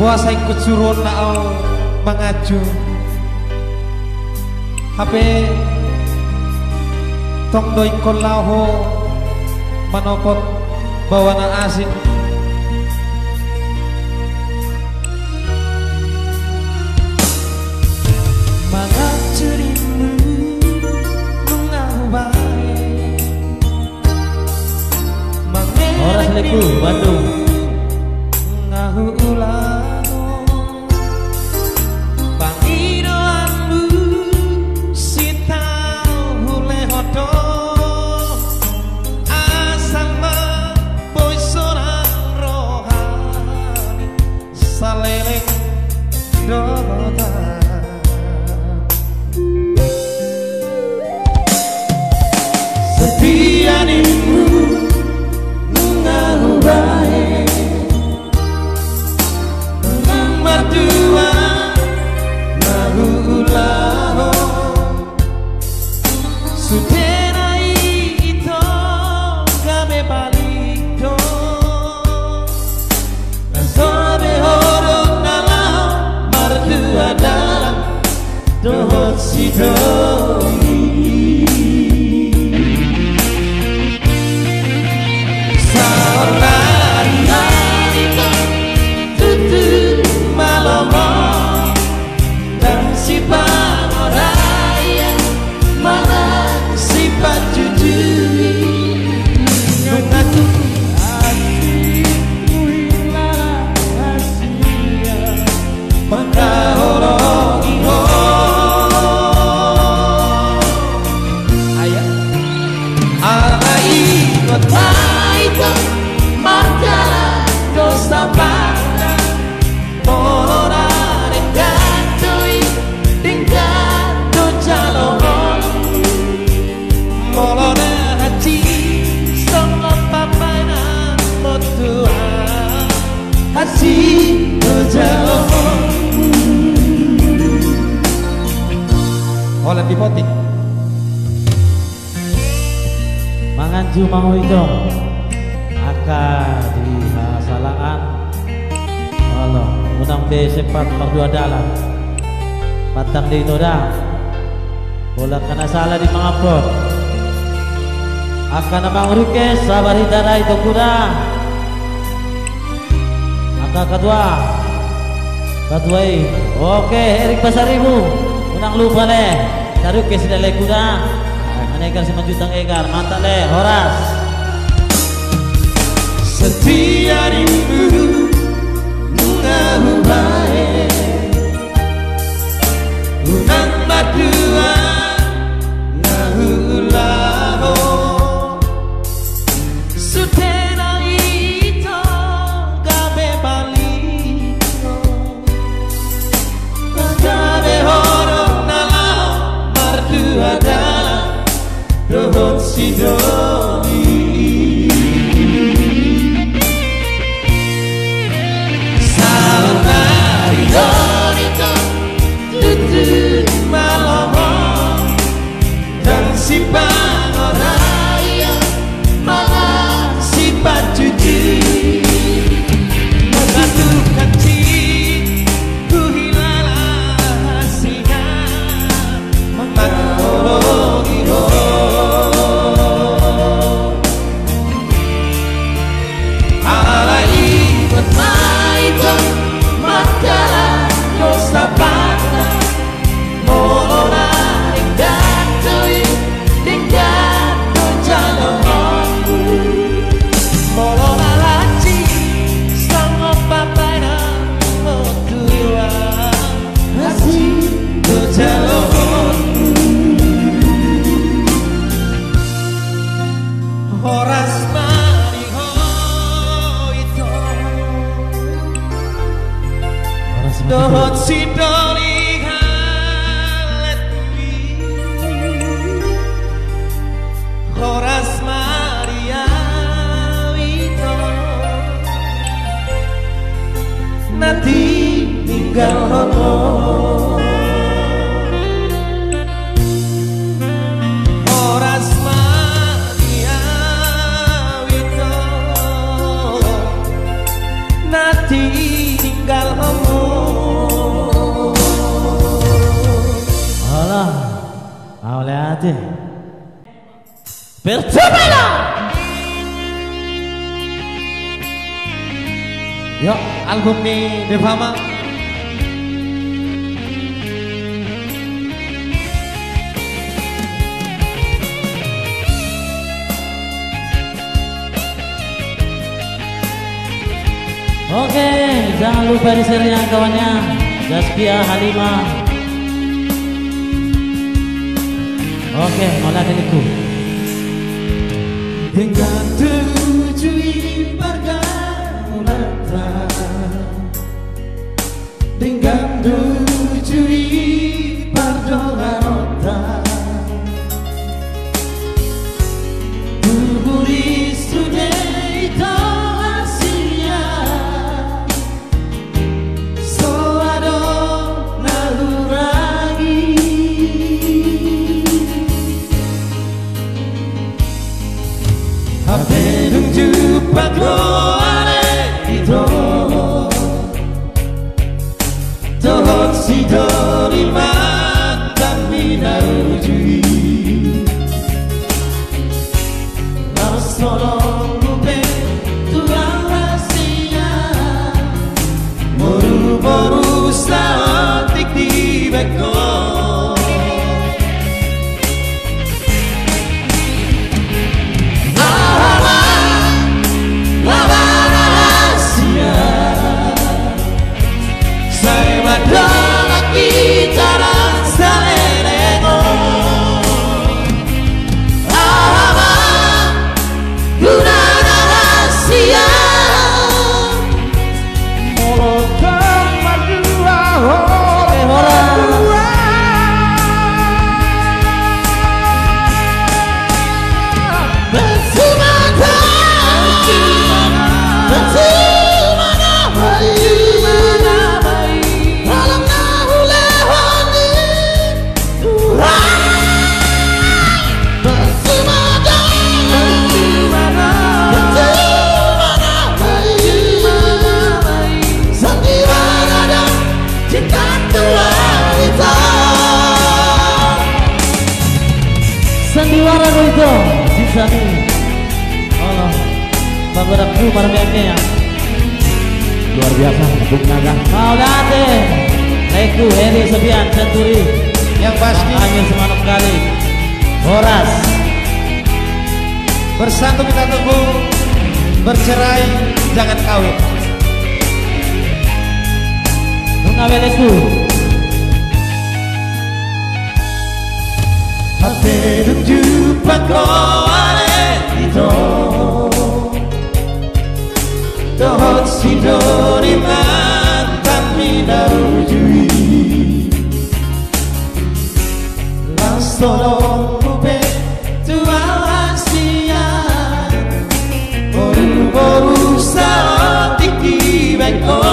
puasa ikut suruh nao mengaju HP tong doi kon laho manopot bawana asin mengajurimu mengabai Horas Leku Bandung ngahu ulango pangidoanmu sitau hule hodo asama boy sorang rohani saleleng dotan setianimu ngahu baik Dua ngahu ulaho sudena ito kami balik do nasobe horong nalau mardua dalam dohot sidoni oleh dipotik Manganju mau itu aka di salangan Allah unang B4 merdua dalam patang di itoda bola kena salah di mangapot akan abang rukes sabar hidara itu kuda aka kedua oke Erik Pasaribu unang lupa leh taruh ke sini leh kuda menegar 5 juta egar mantap leh Horas setia rindu mengahu baik unang berdua ngahu ulaho sudena ito gabe baliko gabe horong nalau berdua dalam dohot sidoni salari dorito tutut malomo dan si pangoraya malah si pacuci mengadukan ku hilala hasilnya menganologi Horas mariho itu dohot sidoli haletmi Horas Maria itu nanti tinggal hono tinggal lihat deh. Bercobalah. Yuk, album nih Devama. Oke, jangan lupa di-share-nya kawannya. Zaskia Halimah. Oke, malah diriku. Dengan tujuh pergaulan, dengan tujuh pergaulan, kuburi sudah itu hasilnya. Soado nalurangi, Apedung jumpa kau itu, tohot si doliman dan minarujui, Mas tolong lupe Tuhan rahasia, moru-moru saotik di beko. Sandiwara itu sisa nih. Allah, penggerakku marmeknya ya. Luar biasa, Bung Naga. Mau date, Leku, Heri, Sebian, Centuri. Yang pasti Angin semanap kali. Horas. bersatu kita tunggu, bercerai jangan kawin. Bung Leku. Apedung jumpa kau itu, tohot si doliman dan minarujui, Mas tolong lupe Tuhan rahasia, moru-moru saotik di beko.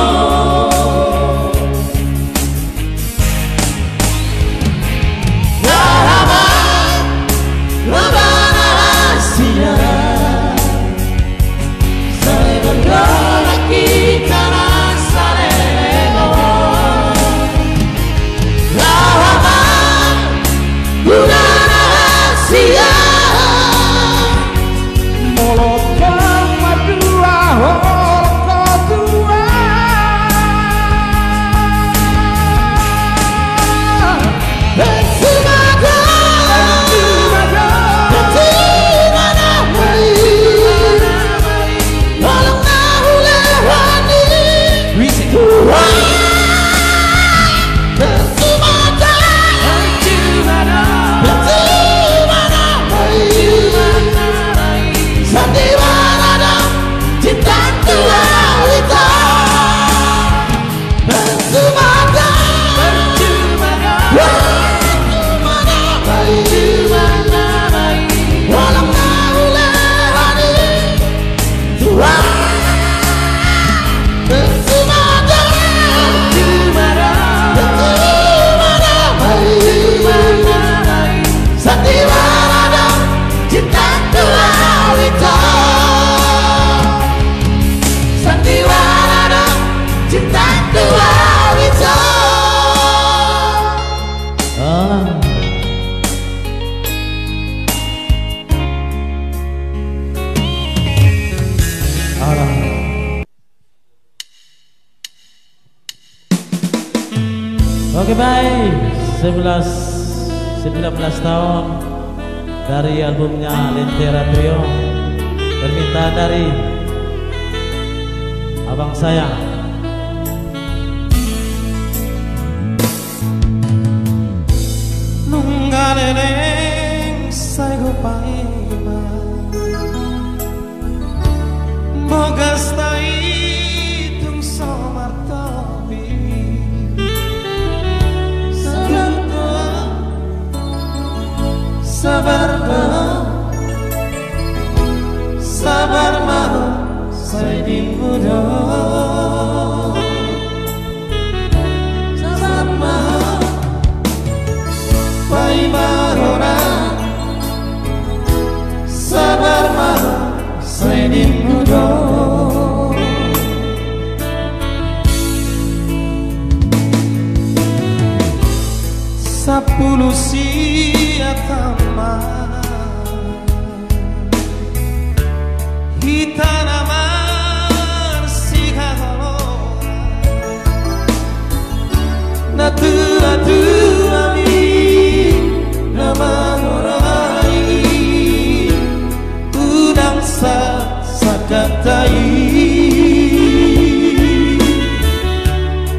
Oke baik, 19 tahun dari albumnya Lentera Trio, permintaan dari abang saya. Nunggaleleng saigo paima mogas tai tung somartopi sabar mau saya di muda sabar mau pai marona sabar mau saya di muda sepuluh siatama hitanamar sikagolora natua mi namagorai udang sakatai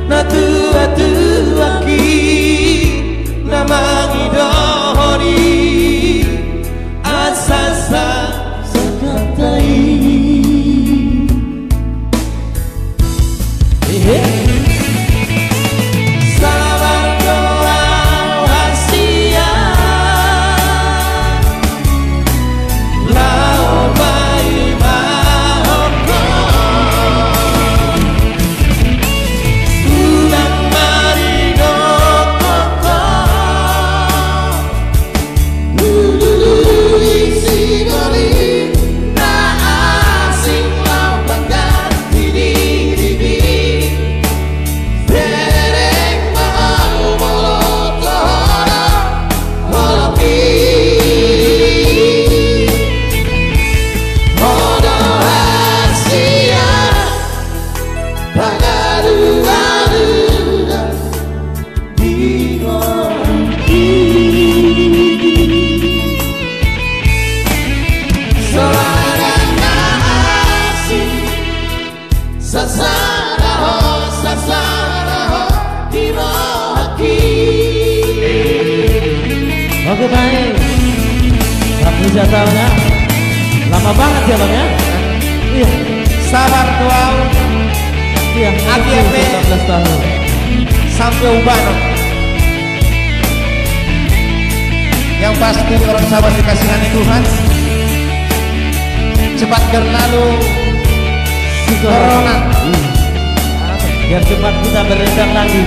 natua ki namang idori asasa sakatai sabar doa hasia lao bai mahonko ulang marido koko isi goli na asing lau pengganti diri dereng mau molotohana molopi modo hasia pagaduan digorki soalnya asing sasaraho dirohaki. Oke baik, Raffrizal tahunnya lama banget ya bang ya. Iya, Sabar doang iya, Ati FP. 19 tahun. sampai ubah yang pasti orang sahabat dikasihani Tuhan cepat berlalu corona Biar cepat kita berendam lagi.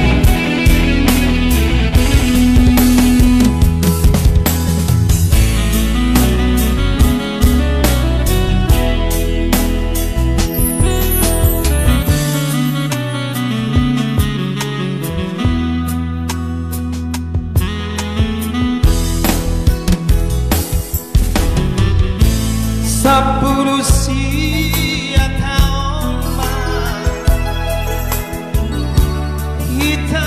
sepuluh sia tahun hitam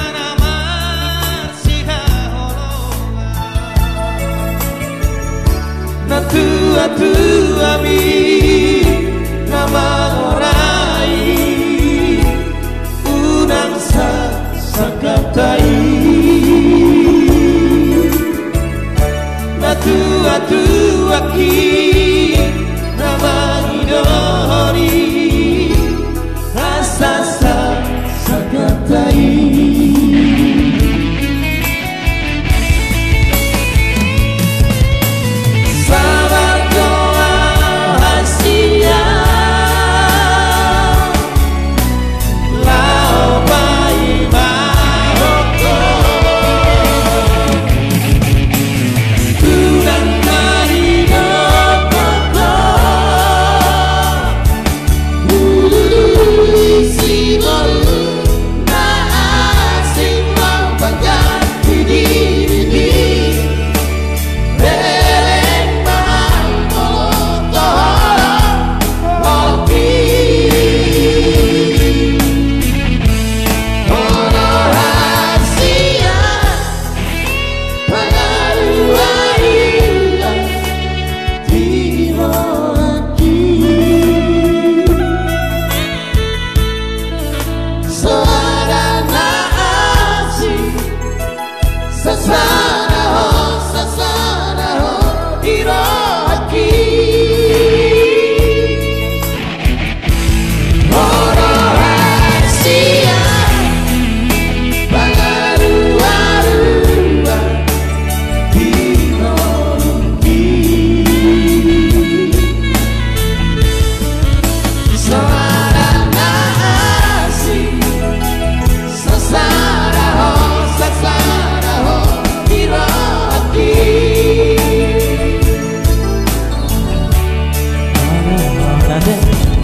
Asin.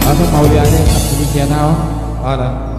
Langsung mau lihatnya demikian tahu. Ada.